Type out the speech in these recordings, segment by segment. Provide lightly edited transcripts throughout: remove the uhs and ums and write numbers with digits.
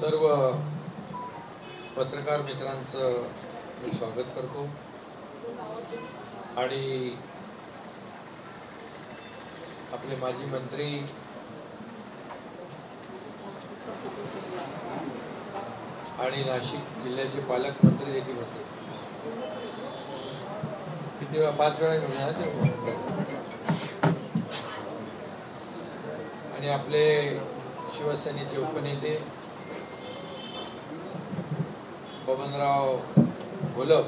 सर्व पत्रकार मित्रांचं मी स्वागत करतो आणि आपले माजी मंत्री आणि नाशिक जिल्ह्याचे पालकमंत्री देखील होते. किती वेळा? 5 वेळा मिळाले. आणि आपले शिवसेनेचे उपनेते बबनराव घोलप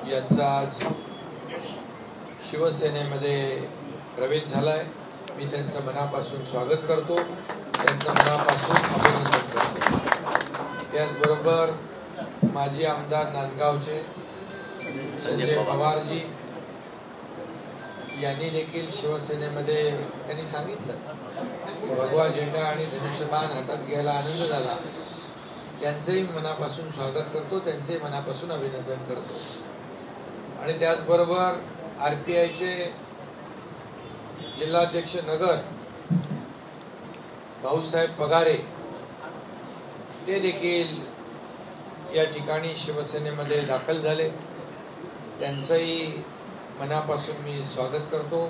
यांचा आज शिवसेनेमध्ये प्रवेश झालाय. मी त्यांचं मनापासून स्वागत करतो, त्यांचं मनापासून अभिनंदन करतो. त्याचबरोबर माजी आमदार नांदगावचे संजय पवारजी यांनी देखील शिवसेनेमध्ये त्यांनी सांगितलं भगवा झेंडा आणि धनुष्यबाण हातात घ्यायला आनंद झाला. त्यांचंही मनापासून स्वागत करतो, त्यांचेही मनापासून अभिनंदन करतो. आणि त्याचबरोबर RPIचे जिल्हाध्यक्ष नगर भाऊसाहेब पगारे ते देखील या ठिकाणी शिवसेनेमध्ये दाखल झाले. त्यांचंही मनापासून मी स्वागत करतो.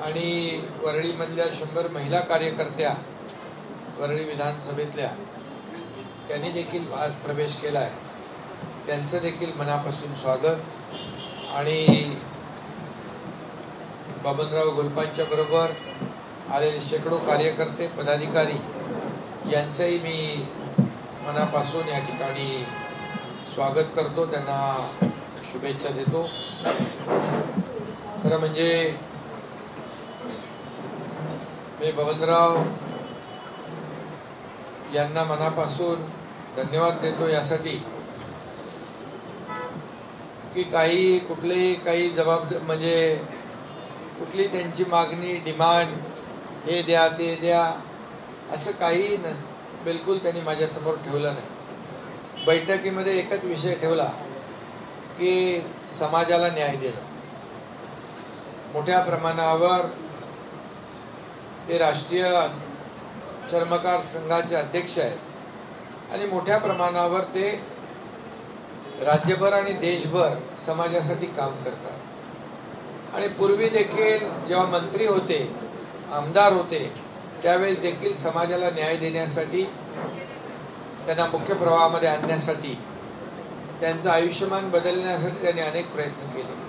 आणि वरळीमधल्या 100 महिला कार्यकर्त्या वरळी विधानसभेतल्या त्यांनी देखील आज प्रवेश केला आहे. त्यांचं देखील मनापासून स्वागत. आणि बबनराव घोलपांच्या बरोबर आलेले शेकडो कार्यकर्ते पदाधिकारी यांचंही मी मनापासून या ठिकाणी स्वागत करतो, त्यांना शुभेच्छा देतो. खरं म्हणजे मी बबनराव यांना मनापासून धन्यवाद देतो यासाठी की काही जबाबदारी म्हणजे कुठली त्यांची मागणी डिमांड हे द्या ते द्या असं काही बिलकुल त्यांनी माझ्यासमोर ठेवलं नाही. बैठकीमध्ये एकच विषय ठेवला की समाजाला न्याय देणं. मोठ्या प्रमाणावर ते राष्ट्रीय चर्मकार संघाचे अध्यक्ष आहेत आणि मोठ्या प्रमाणावर ते राज्यभर आणि देशभर समाजासाठी काम करतात. आणि पूर्वी देखील जेव्हा मंत्री होते, आमदार होते, त्यावेळेस देखील समाजाला न्याय देण्यासाठी, त्यांना मुख्य प्रवाहामध्ये आणण्यासाठी, त्यांचं आयुष्यमान बदलण्यासाठी त्यांनी अनेक प्रयत्न केले.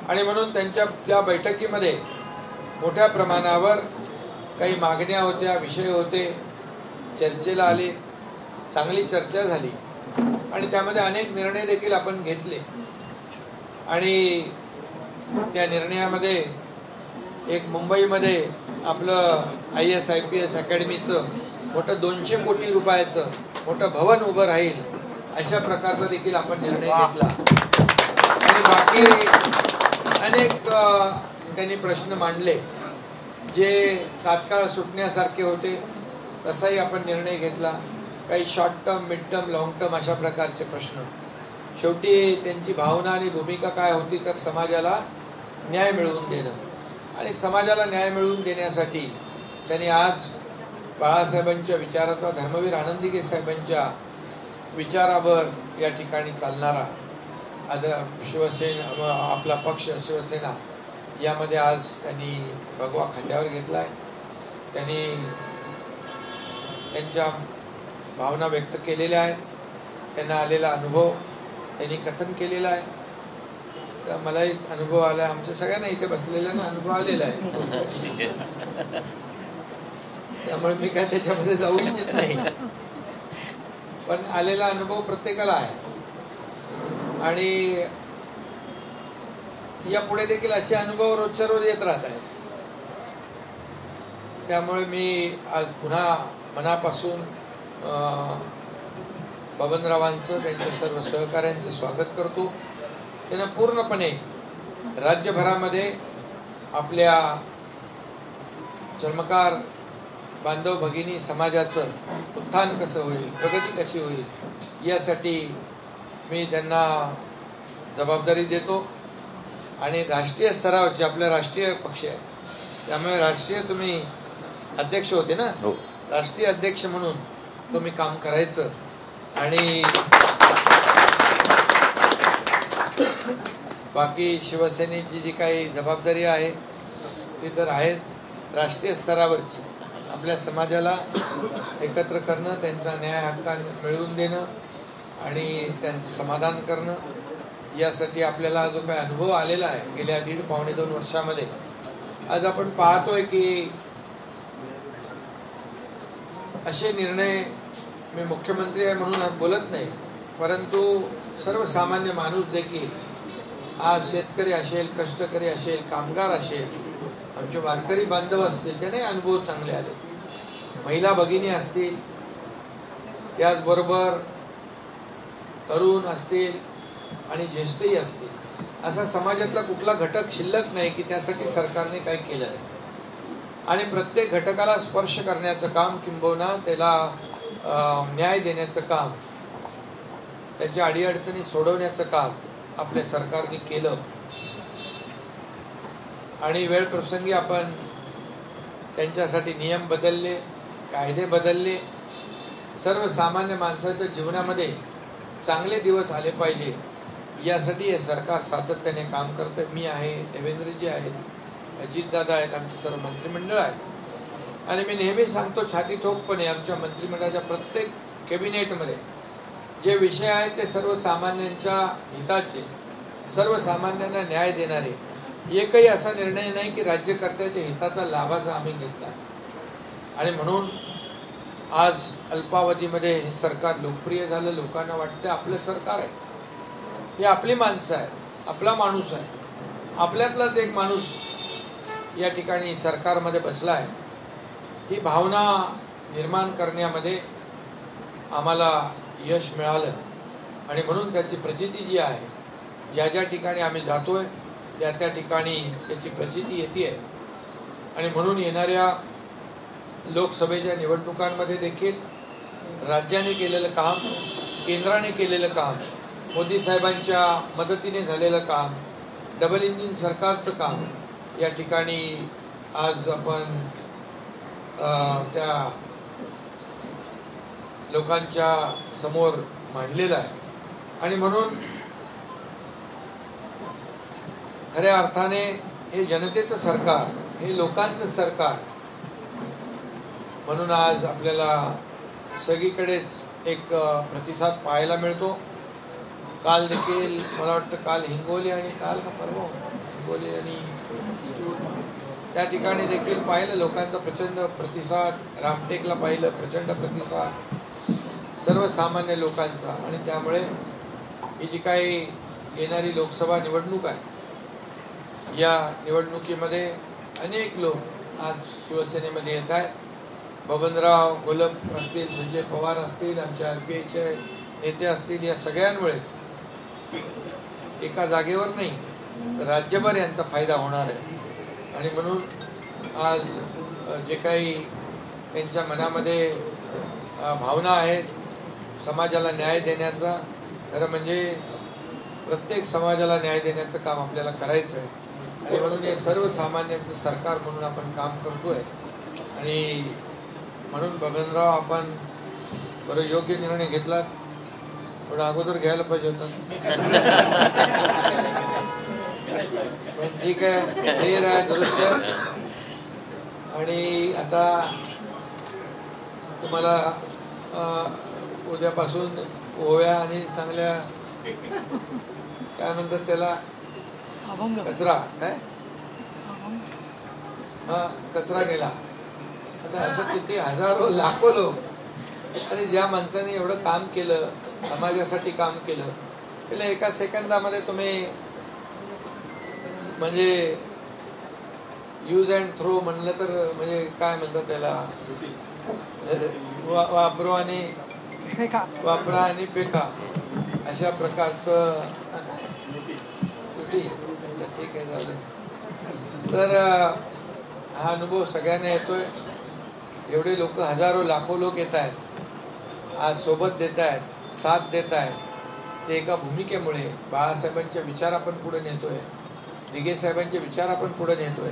आणि म्हणून त्यांच्या त्या बैठकीमध्ये मोठ्या प्रमाणावर काही मागण्या होत्या, विषय होते, चर्चेला आले, चांगली चर्चा झाली आणि त्यामध्ये अनेक निर्णय देखील आपण घेतले. आणि त्या निर्णयामध्ये एक मुंबईमध्ये आपलं IAS IPS अकॅडमीचं मोठं 200 कोटी रुपयाचं मोठं भवन उभं राहील अशा प्रकारचा देखील आपण निर्णय घेतला. आणि बाकी अनेक त्यांनी प्रश्न मांडले जे तात्काळ सुटण्यासारखे होते, तसाही आपण निर्णय घेतला. काही short term, mid term, long term अशा प्रकारचे प्रश्न. शेवटी त्यांची भावना आणि भूमिका काय होती तर समाजाला न्याय मिळवून देणं. आणि समाजाला न्याय मिळवून देण्यासाठी त्यांनी आज बाळासाहेबांच्या विचाराचा, धर्मवीर आनंदीगे साहेबांच्या विचारावर या ठिकाणी चालणारा शिवसेना, आपला पक्ष शिवसेना यामध्ये आज त्यांनी भगवा खांद्यावर घेतलाय. त्यांनी त्यांच्या भावना व्यक्त केलेल्या आहेत, त्यांना आलेला अनुभव त्यांनी कथन केलेला आहे. तर मलाही अनुभव आला, आमच्या सगळ्यांना इथे बसलेल्यांना अनुभव आलेला आहे. त्यामुळे मी काय त्याच्यामध्ये जाऊ इच्छित नाही, पण आलेला अनुभव प्रत्येकाला आहे. आणि यापुढे देखील असे अनुभव रोजच्या रोज येत राहत आहेत. त्यामुळे मी आज पुन्हा मनापासून बबनरावांचं, त्यांच्या सर्व सहकाऱ्यांचं स्वागत करतो. त्यांना पूर्णपणे राज्यभरामध्ये आपल्या चर्मकार बांधव भगिनी समाजाचं उत्थान कसं होईल, प्रगती कशी होईल यासाठी मी त्यांना जबाबदारी देतो. आणि राष्ट्रीय स्तरावरचे आपले राष्ट्रीय पक्ष आहे, त्यामुळे राष्ट्रीय तुम्ही अध्यक्ष होते ना, राष्ट्रीय अध्यक्ष म्हणून तुम्ही काम करायचं आणि बाकी शिवसेनेची जी काही जबाबदारी आहे ती तर आहेच. राष्ट्रीय स्तरावरची आपल्या समाजाला एकत्र करणं, त्यांचा न्याय हक्क मिळवून देणं आणि त्यांचं समाधान करणं, यासाठी आपल्याला जो काही अनुभव आलेला आहे गेल्या 1.5-2 वर्षामध्ये, आज आपण पाहतोय की असे निर्णय, मी मुख्यमंत्री आहे म्हणून आज बोलत नाही, परंतु सर्वसामान्य माणूस देखील, आज शेतकरी असेल, कष्टकरी असेल, कामगार असेल, आमचे वारकरी बांधव असतील, त्याने अनुभव चांगले आले. महिला भगिनी असतील, त्याचबरोबर तरुण असतील आणि ज्येष्ठही असतील, असा समाजातला कुठला घटक शिल्लक नाही की त्यासाठी सरकारने काही केलं नाही. आणि प्रत्येक घटकाला स्पर्श करण्याचं काम, किंबहुना त्याला न्याय देण्याचं काम, त्याच्या अडीअडचणी सोडवण्याचं काम आपल्या सरकारने केलं. आणि वेळ प्रसंगी आपण त्यांच्यासाठी नियम बदलले, कायदे बदलले. सर्वसामान्य माणसाच्या जीवनामध्ये चांगले दिवस आले पाहिजे यासाठी हे सरकार सातत्याने काम करतं. मी आहे, देवेंद्रजी आहेत, अजितदादा आहेत, आमचे सर्व मंत्रिमंडळ आहेत. आणि मी नेहमी सांगतो छाती ठोकपणे, आमच्या मंत्रिमंडळाच्या प्रत्येक कॅबिनेटमध्ये जे विषय आहेत ते सर्वसामान्यांच्या हिताचे, सर्वसामान्यांना न्याय देणारे, एकही असा निर्णय नाही की राज्यकर्त्याच्या हिताचा लाभाचा आम्ही घेतला. आणि म्हणून आज अल्पावधीमध्ये हे सरकार लोकप्रिय झालं. लोकांना वाटतं आपलं सरकार आहे, ही आपली माणसं आहेत, आपला माणूस आहे, आपल्यातलाच एक माणूस या ठिकाणी सरकारमध्ये बसला आहे. ही भावना निर्माण करण्यामध्ये आम्हाला यश मिळालं. आणि म्हणून त्याची प्रचिती जी आहे, ज्या ज्या ठिकाणी आम्ही जातोय त्या त्या ठिकाणी त्याची प्रचिती येते. आणि म्हणून येणाऱ्या लोकसभेच्या निवडणुकांमध्ये देखील राज्याने केलेलं काम, केंद्राने केलेलं काम, मोदी साहेबांच्या मदतीने झालेलं काम, डबल इंजिन सरकारचं काम या ठिकाणी आज आपण त्या लोकांच्या समोर मांडलेलं आहे. आणि म्हणून खऱ्या अर्थाने हे जनतेचं सरकार, हे लोकांचं सरकार म्हणून आज आपल्याला सगळीकडेच एक प्रतिसाद पाहायला मिळतो. काल देखील मला वाटतं काल हिंगोली आणि काल का परवा हिंगोली आणि त्या ठिकाणी देखील पाहिलं लोकांचा प्रचंड प्रतिसाद. रामटेकला पाहिलं प्रचंड प्रतिसाद सर्वसामान्य लोकांचा. आणि त्यामुळे ही जी काही येणारी लोकसभा निवडणूक आहे, या निवडणुकीमध्ये अनेक लोक आज शिवसेनेमध्ये येत आहेत. बबनराव घोलप असतील, संजय पवार असतील, आमच्या RPIचे नेते असतील, या सगळ्यांमुळेच एका जागेवर नाही राज्यभर यांचा फायदा होणार आहे. आणि म्हणून आज जे काही त्यांच्या मनामध्ये भावना आहेत समाजाला न्याय देण्याचा, खरं म्हणजे प्रत्येक समाजाला न्याय देण्याचं काम आपल्याला करायचं आहे. आणि म्हणून हे सर्वसामान्यांचं सरकार म्हणून आपण काम करतोय. आणि म्हणून बबनराव आपण बरं योग्य निर्णय घेतला, थोडं अगोदर घ्यायला पाहिजे होता. पण ठीक आहे, क्लिअर आहे, दुरुस्त. आणि आता तुम्हाला उद्यापासून ओव्या आणि चांगल्या काय म्हणतात त्याला, कचरा, काय कचरा गेला. आता असं किती हजारो लाखो लोक, आणि ज्या माणसाने एवढं काम केलं, समाजासाठी काम केलं, त्याला एका सेकंदामध्ये तुम्ही म्हणजे यूज अँड थ्रो म्हणलं तर म्हणजे काय म्हणतात त्याला, वापरा आणि फेका अशा प्रकारचं. ठीक आहे, झालं. तर हा अनुभव सगळ्यांना येतोय. एवढे लोक, हजारो लाखो लोक येत आहेत, आज सोबत देत आहेत, साथ देत आहेत. ते एका भूमिकेमुळे बाळासाहेबांचे विचार आपण पुढे नेतोय, दिघे साहेबांचे विचार आपण पुढे नेतोय.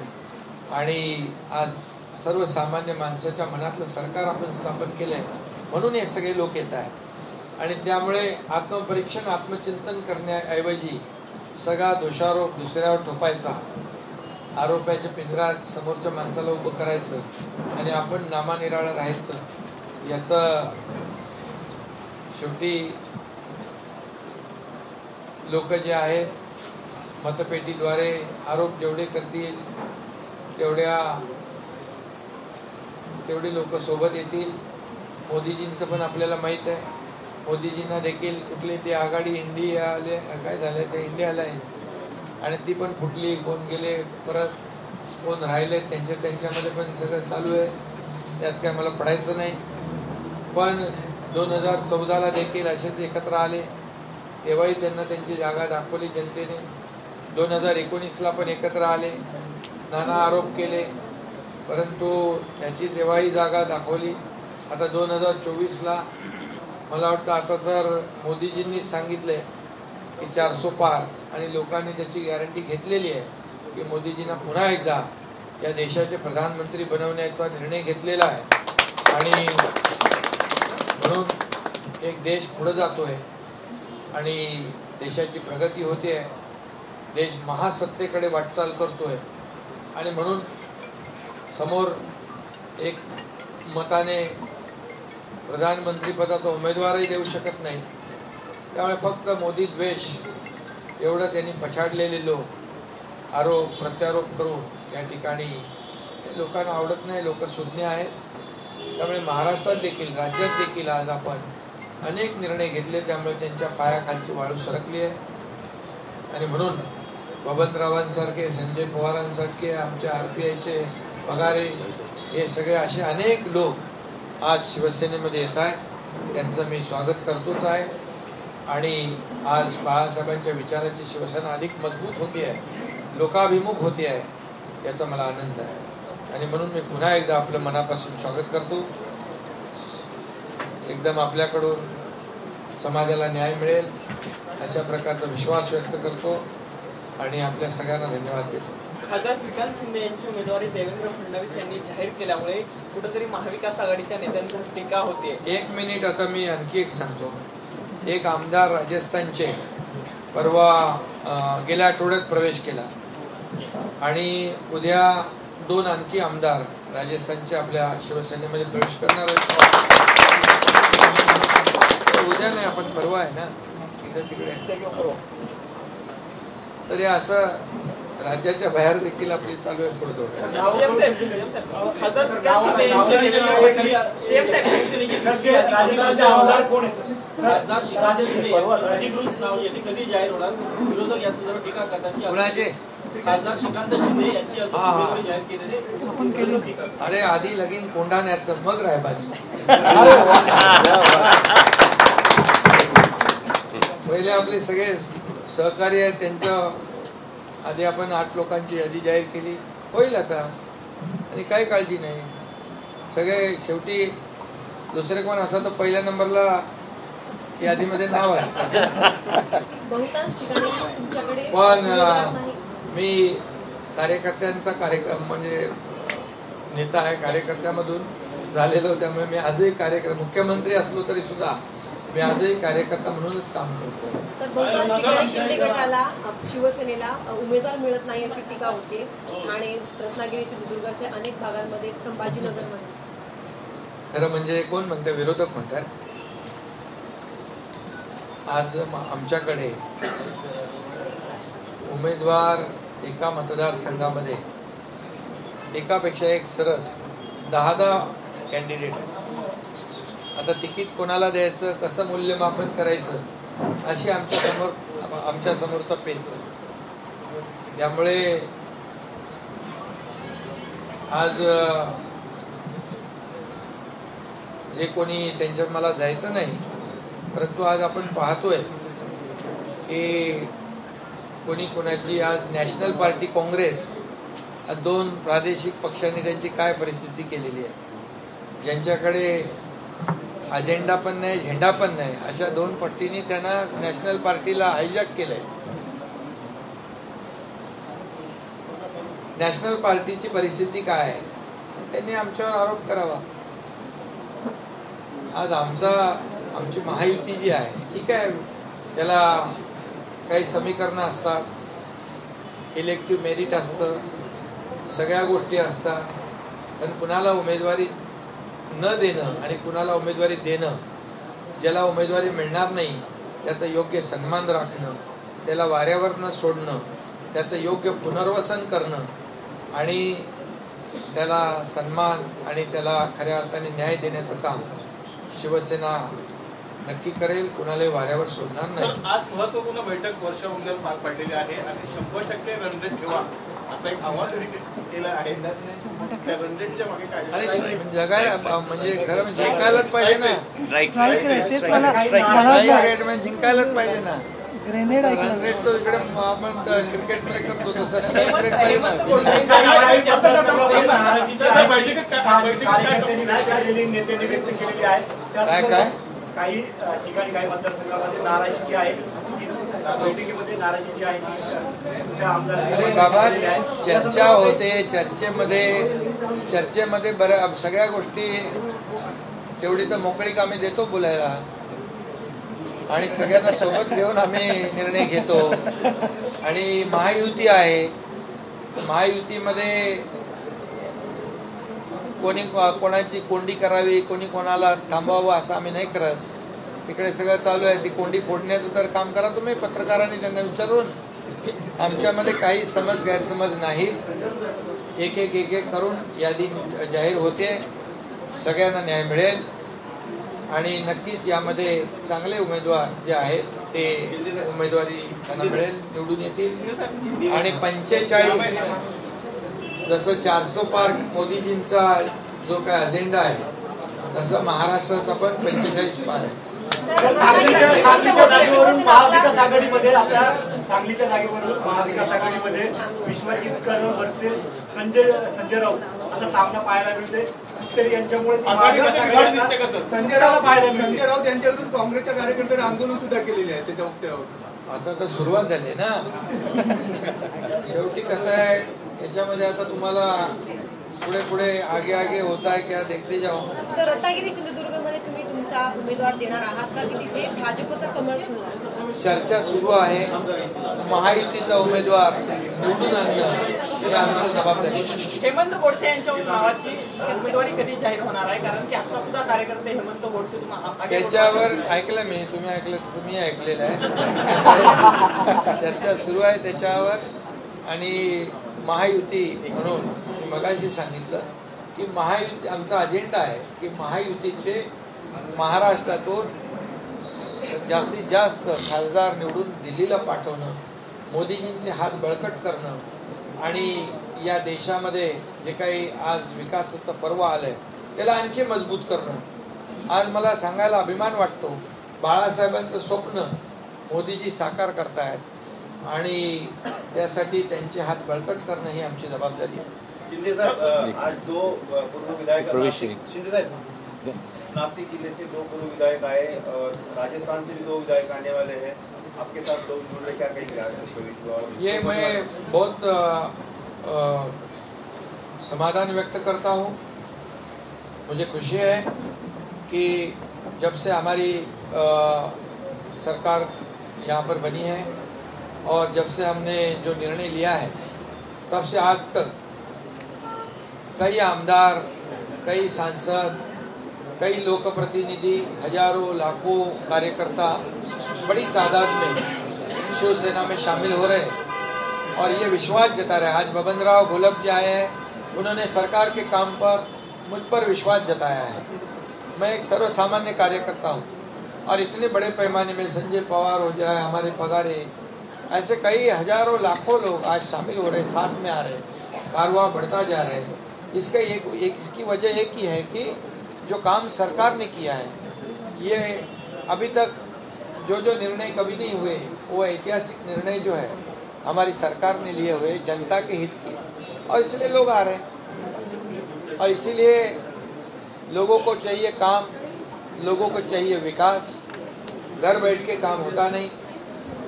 आणि आज सर्वसामान्य माणसाच्या मनातलं सरकार आपण स्थापन केलंय, म्हणून हे सगळे लोक येत आहेत. आणि त्यामुळे आत्मपरीक्षण आत्मचिंतन करण्याऐवजी सगळा दोषारोप दुसऱ्यावर ठोपायचा, आरोपाच्या पिंजऱ्यात समोरच्या माणसाला उभं करायचं आणि आपण नामानिराळं राहायचं, याचं शेवटी लोक जे आहेत मतपेटीद्वारे आरोप जेवढे करतील तेवढे लोक सोबत येतील. मोदीजींचं पण आपल्याला माहीत आहे, मोदीजींना देखील कुठले ते आघाडी इंडिया काय झाले ते इंडिया अलायन्स, आणि ती पण फुटली, कोण गेले परत कोण राहिले त्यांच्यामध्ये पण सगळं चालू आहे, त्यात काय मला पडायचं नाही. पण 2014ला देखील असेच एकत्र आले, तेव्हाही त्यांना त्यांची जागा दाखवली जनतेने. 2019ला पण एकत्र आले, नाना आरोप केले, परंतु त्याची तेव्हाही जागा दाखवली. आता 2024ला मला वाटतं आता तर मोदीजींनीच सांगितलंय की 400 पार, आणि लोकांनी त्याची गॅरंटी घेतलेली आहे की मोदीजींना पुन्हा एकदा या देशाचे प्रधानमंत्री बनवण्याचा निर्णय घेतलेला आहे. आणि म्हणून एक देश पुढे जातोय आणि देशाची प्रगती होते आहे, देश महासत्तेकडे वाटचाल करतोय. आणि म्हणून समोर एक मताने प्रधानमंत्री पदाचा उमेदवारही देऊ शकत नाही. त्यामुळे फक्त मोदी द्वेष एवढं त्यांनी पछाडलेले लोक आरोप प्रत्यारोप करून या ठिकाणी लोकांना आवडत नाही, लोक सुज्ञ आहेत. त्यामुळे महाराष्ट्रात देखील राज्यात देखील आज आपण अनेक निर्णय घेतले, त्यामुळे त्यांच्या पायाखालची वाळू सरकली आहे. आणि म्हणून बबनरावांसारखे, संजय पवारांसारखे, आमच्या RPIचे पगारे, हे सगळे असे अनेक लोक आज शिवसेनेमध्ये येत आहेत, त्यांचं मी स्वागत करतोच आहे. आणि आज बाळासाहेबांच्या विचाराची शिवसेना अधिक मजबूत होती आहे, लोकाभिमुख होती आहे, याचा मला आनंद आहे. आणि म्हणून मी पुन्हा एकदा आपलं मनापासून स्वागत करतो. एकदम आपल्याकडून समाजाला न्याय मिळेल अशा प्रकारचा विश्वास व्यक्त करतो आणि आपल्या सगळ्यांना धन्यवाद देतो. खासदार श्रीकांत शिंदे यांची उमेदवारी देवेंद्र फडणवीस यांनी जाहीर केल्यामुळे कुठेतरी महाविकास आघाडीच्या नेत्यांवर टीका होते. एक मिनिट, आता मी आणखी एक सांगतो. एक आमदार राजस्थानचे परवा गेल्या आठवड्यात प्रवेश केला आणि उद्या 2 आणखी आमदार राजस्थानचे आपल्या शिवसेनेमध्ये प्रवेश करणार आहेत. उद्या नाही, आपण परवा आहे ना, इथं तिकडे. तरी असं राज्याच्या बाहेर देखील आपली चालू आहे पुढे. अरे आधी लगीन कोंढाण्याचं मग रायबाजी. पहिले आपले सगळे सहकारी आहेत त्यांचं आधी आपण 8 लोकांची यादी जाहीर केली, होईल आता, आणि काही काळजी नाही. सगळे शेवटी दुसरे कोण असा तर पहिल्या नंबरला यादीमध्ये नाव असतं. पण मी कार्यकर्त्यांचा कार्यक्रम म्हणजे नेता आहे, कार्यकर्त्यामधून झालेलो, त्यामुळे मी आजही कार्यकर्ता, मुख्यमंत्री असलो तरी सुद्धा मी आजही कार्यकर्ता म्हणूनच काम करतो. शिंदे गटाला शिवसेनेला उमेदवार मिळत नाही अशी टीका होते. आणि रत्नागिरी सिंधुदुर्ग असे अनेक भागांमध्ये, संभाजीनगर मध्ये. खरं म्हणजे कोण म्हणते, विरोधक म्हणतात. आज आमच्याकडे उमेदवार एका मतदारसंघामध्ये एकापेक्षा एक सरस 10 कॅन्डिडेट आहेत. आता तिकीट कोणाला द्यायचं, कसं मूल्यमापन करायचं, अशी आमच्या समोरचा पेच. त्यामुळे आज जे कोणी त्यांच्यात मला जायचं नाही, परंतु आज आपण पाहतोय की कोणी कोणाची, आज नॅशनल पार्टी काँग्रेस, 2 प्रादेशिक पक्षांनी त्यांची काय परिस्थिती केलेली आहे. ज्यांच्याकडे अजेंडा पण नाही, झेंडा पण नाही, अशा 2 पट्टींनी त्यांना नॅशनल पार्टीला हायजॅक केलंय. नॅशनल पार्टीची परिस्थिती काय आहे त्यांनी आमच्यावर आरोप करावा. आज आमची महायुती जी आहे ठीक आहे, त्याला काही समीकरणं असतात, इलेक्टिव्ह मेरिट असतं, सगळ्या गोष्टी असतात, पण कुणाला उमेदवारी न देणं आणि कुणाला उमेदवारी देणं, ज्याला उमेदवारी मिळणार नाही त्याचा योग्य सन्मान राखणं, त्याला वाऱ्यावर न सोडणं, त्याचं योग्य पुनर्वसन करणं आणि त्याला सन्मान आणि त्याला खऱ्या अर्थाने न्याय देण्याचं काम शिवसेना नक्की करेल, कुणालाही वाऱ्यावर सोडणार नाही. आज महत्वपूर्ण बैठक वर्षावर पार पडलेली आहे आणि 100% रन रेट ठेवा असं एक आव्हान केलं आहे. त्या रन रेटच्या मागे काय जगायला म्हणजे खरं जिंकायलाच पाहिजे ना, जिंकायलाच पाहिजे ना. रन रेट तो इकडे आपण क्रिकेटकडे करतो तसं स्ट्राईक रेट पाहिजे ना. काय काय काही ठिकाणी काही मतदारसंघामध्ये नाराजी आहे, बैठकीमध्ये नाराजी जी आहे अरे बाबा चर्चा होते, चर्चेमध्ये बऱ्या सगळ्या गोष्टी तेवढी तर मोकळीक आम्ही देतो बोलायला आणि सगळ्यांना सोबत घेऊन आम्ही निर्णय घेतो. आणि महायुती आहे, महायुतीमध्ये कोणाची कोंडी करावी, कोणी कोणाला थांबवावं असं आम्ही नाही करत. तिकडे सगळं चालू आहे. ती कोंडी फोडण्याचं तर काम करा तुम्ही पत्रकारांनी त्यांना विचारून. आमच्यामध्ये काही गैरसमज नाहीत. एक करून यादी जाहीर होते, सगळ्यांना न्याय मिळेल आणि नक्कीच यामध्ये चांगले उमेदवार जे आहेत ते उमेदवारी त्यांना मिळेल, निवडून येतील. आणि 45 जसं 400 पार मोदीजींचा जो काय अजेंडा आहे तसं महाराष्ट्राचा पण 45 पार आहे. महाविकास आघाडीमध्ये आपल्या सांगलीच्या जागेवरून महाविकास आघाडीमध्ये विश्वजित कदम वर्सेस संजय राऊत असा सामना पाहायला मिळते. तरी यांच्यामुळे संजय राऊत यांच्याविरुद्ध काँग्रेसच्या कार्यकर्त्यांनी आंदोलन सुद्धा केलेले आहे त्याच्या वक्तव्यावर. आता तर सुरुवात झाली ना. शेवटी कसं आहे याच्यामध्ये आता तुम्हाला पुढे आगे होता है क्या देखते जाओ. सर रत्नागिरी सिंधुदुर्गमध्ये तुम्ही तुमचा उमेदवार देणार आहात का की तिथे भाजपचा कमळ फुलणार? चर्चा सुरू आहे. महायुतीचा उमेदवार निवडून आणणं ही आमची जबाबदारी. हेमंत गोडसे यांच्या नावाची उमेदवारी कधी जाहीर होणार आहे? कारण की आता सुद्धा कार्यकर्ते हेमंत गोडसे त्याच्यावर ऐकलं मी, तुम्ही ऐकलं तसं मी ऐकलेलं आहे. चर्चा सुरू आहे त्याच्यावर. आणि महायुती म्हणून मगाशी सांगितलं की महायुती आमचा अजेंडा आहे की महायुतीचे महाराष्ट्रातून जास्तीत जास्त खासदार निवडून दिल्लीला पाठवणं, मोदीजींचे हात बळकट करणं आणि या देशामध्ये जे काही आज विकासाचं पर्व आलंय त्याला आणखी मजबूत करणं. आज मला सांगायला अभिमान वाटतो, बाळासाहेबांचं स्वप्न मोदीजी साकार करतायत आणि त्यासाठी त्यांचे हात बळकट करणं ही आमची जबाबदारी आहे. शिंदे साहब, आज 2 पूर्व विधायक शिंदे साहब नासिक जिले से 2 पूर्व विधायक आए और राजस्थान से भी 2 विधायक आने वाले हैं. आपके साथ लोग जुड़ रहे, क्या कहेंगे? ये मैं बहुत समाधान व्यक्त करता हूँ. मुझे खुशी है कि जब से हमारी सरकार यहाँ पर बनी है और जब से हमने जो निर्णय लिया है तब से आज तक कई आमदार, कई सांसद, कई लोकप्रतिनिधि, हजारों लाखों कार्यकर्ता बड़ी तादाद में शिवसेना में शामिल हो रहे और ये विश्वास जता रहे. आज बबनराव घोलप जी आए हैं, उन्होंने सरकार के काम पर मुझ पर विश्वास जताया है. मैं एक सर्वसामान्य कार्यकर्ता हूँ और इतने बड़े पैमाने में संजय पवार हो जाए, हमारे पगारे, ऐसे कई हजारों लाखों लोग आज शामिल हो रहे, साथ में आ रहे, कारवां बढ़ता जा रहे. इसकी वजह एक ही है कि जो काम सरकार ने किया है, ये अभी तक जो निर्णय कभी नहीं हुए वो ऐतिहासिक निर्णय जो है हमारी सरकार ने लिए हुए जनता के हित के, और इसलिए लोग आ रहे हैं. और इसीलिए लोगों को चाहिए काम, लोगों को चाहिए विकास. घर बैठ के काम होता नहीं,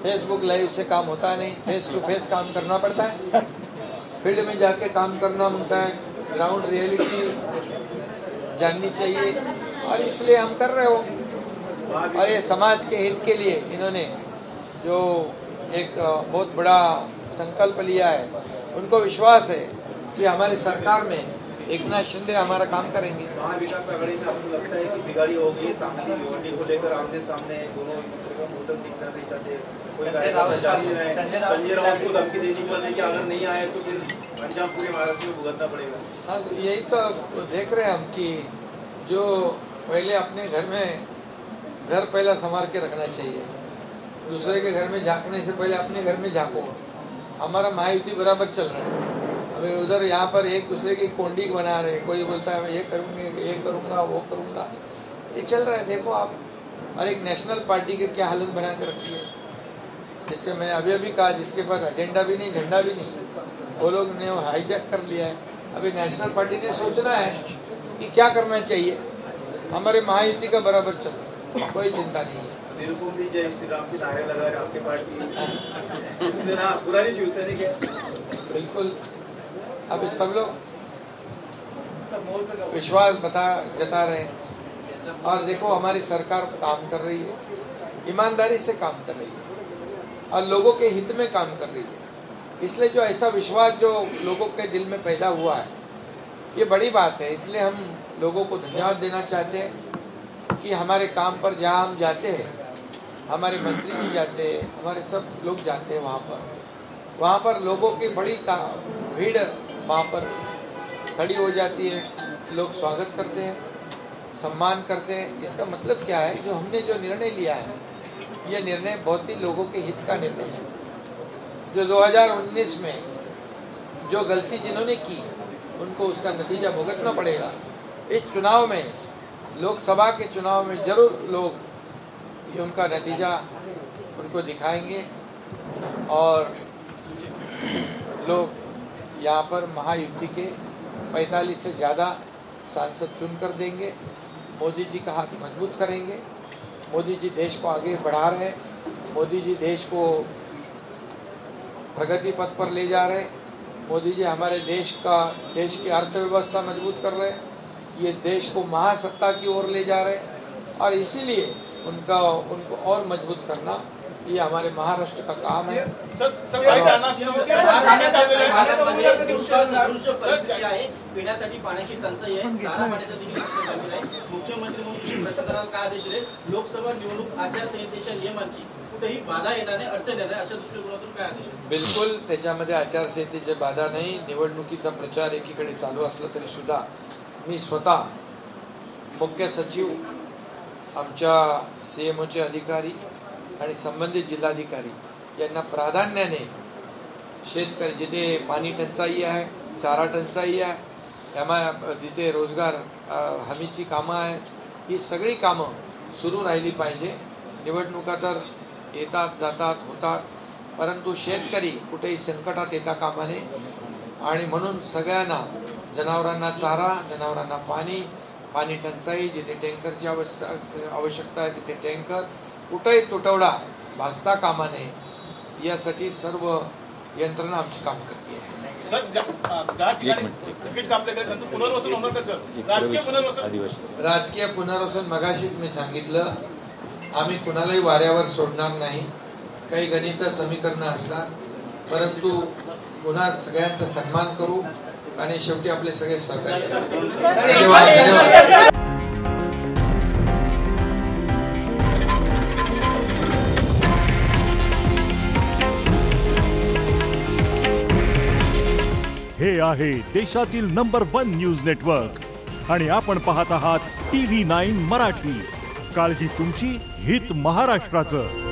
फेसबुक लाइव से काम होता नहीं, फेस टू फेस काम करना पड़ता है, फील्ड में जाके काम करना होता है, ग्राउंड रियलिटी जाननी चाहिए और इसलिए हम कर रहे हो। और ये समाज के हित के लिए इन्होंने जो एक बहुत बड़ा संकल्प लिया है, उनको विश्वास है कि हमारी सरकार में एकनाथ शिंदे हमारा काम करेंगे। महाविकास आघाड़ी में आपको लगता है कि बिगाड़ी हो गई, सांगली भिवंडी को लेकर आमने सामने दोनों वोटर दिखना नहीं चाहते, संजय राउत को धमकी देनी पड़ रही कि अगर नहीं आए तो फिर अंजाम पूरे महाराष्ट्र में भुगतना पड़ेगा। हाँ, यही तो देख रहे हैं हम कि जो पहले अपने घर में घर पहला संवार के रखना चाहिए, दूसरे के घर में झांकने से पहले अपने घर में झांको। हमारा महायुति बराबर चल रहा है। अभी उधर यहाँ पर एक दूसरे की कोंडी बना रहे, कोई बोलता है मैं ये करूँगी, ये करूँगा, वो करूँगा, ये चल रहा है। देखो आप, और एक नेशनल पार्टी की क्या हालत बना के रखी है, जिसके मैंने अभी कहा, जिसके पास एजेंडा भी नहीं, झंडा भी नहीं, वो लोग ने हाईजैक कर लिया है। अभी नेशनल पार्टी ने सोचना है कि क्या करना चाहिए। हमारे महायुति का बराबर चल रहा है, कोई चिंता नहीं है। निरुपम भी जय श्री राम के नारे लगा रहे आपके पार्टी शिवसेना, पुरानी शिवसैनिक है। बिल्कुल, अभी सब लोग विश्वास जता रहे हैं। और देखो हमारी सरकार काम कर रही है, ईमानदारी से काम कर रही है और लोगों के हित में काम कर रही है। इसलिए जो ऐसा विश्वास जो लोगों के दिल में पैदा हुआ है, ये बड़ी बात है। इसलिए हम लोगों को धन्यवाद देना चाहते हैं कि हमारे काम पर जहाँ हम जाते हैं, हमारे मंत्री जी जाते हैं, हमारे सब लोग जाते हैं वहाँ पर लोगों की बड़ी भीड़ वहाँ पर खड़ी हो जाती है। लोग स्वागत करते हैं, सम्मान करते हैं। इसका मतलब क्या है, जो हमने जो निर्णय लिया है, ये निर्णय बहुत ही लोगों के हित का निर्णय है। जो 2019 में जो गलती जिन्होंने की, उनको उसका नतीजा भुगतना पड़ेगा। इस चुनाव में, लोकसभा के चुनाव में जरूर लोग ये उनका नतीजा उनको दिखाएंगे और लोग यहाँ पर महायुति के 45 से ज़्यादा सांसद चुन कर देंगे। मोदी जी का हाथ मजबूत करेंगे। मोदी जी देश को आगे बढ़ा रहे हैं। मोदी जी देश को प्रगति पथ पर ले जा रहे हैं। मोदी जी हमारे देश की अर्थव्यवस्था मजबूत कर रहे हैं। ये देश को महासत्ता की ओर ले जा रहे हैं और इसीलिए उनको और मजबूत करना ये हमारे महाराष्ट्र का काम है। पिण्यासाठी पाण्याची टंचाई आहे, मुख्यमंत्री म्हणून प्रशासनाला काय आदेश दिले, लोकसभा निवडणूक आचारसंहितेच्या नियमांची कुठेही बाधा येणार नाही, अडचण येणार अशा दृष्टिकोनातून काय आदेश? बिलकुल त्याच्यामध्ये आचारसंहितेची बाधा नाही। निवडणुकीचा प्रचार एकीकडे चालू असला तरी सुद्धा मी स्वतः मुख्य सचिव, आमच्या सीएमओचे अधिकारी आणि संबंधित जिल्हाधिकारी यांना प्राधान्याने शेतकरी जिथे पाणी टंचाई आहे, चारा टंचाई आहे, जिथे रोजगार हमीची कामं आहेत, ही सगळी कामं सुरू राहिली पाहिजे। निवडणुका तर येतात जातात होतात, परंतु शेतकरी कुठेही संकटात येता कामा नये आणि म्हणून सगळ्यांना, जनावरांना चारा, जनावरांना पाणी टंचाई, जिथे टँकरची आवश्यकता आहे तिथे टँकर, कुठेही तुटवडा भासता कामा नये, यासाठी सर्व यंत्रणा आमची काम करते आहे। राजकीय पुनर्वसन मगाशीच मी सांगितलं, आम्ही कुणालाही वाऱ्यावर सोडणार नाही। काही गणित समीकरणं असतात, परंतु पुन्हा सगळ्यांचा सन्मान करू आणि शेवटी आपले सगळे सहकार्य करू। धन्यवाद। हे आहे देशातील नंबर 1 न्यूज नेटवर्क आणि आपण पाहत आहात TV9 मराठी। काळजी तुमची, हित महाराष्ट्राचं।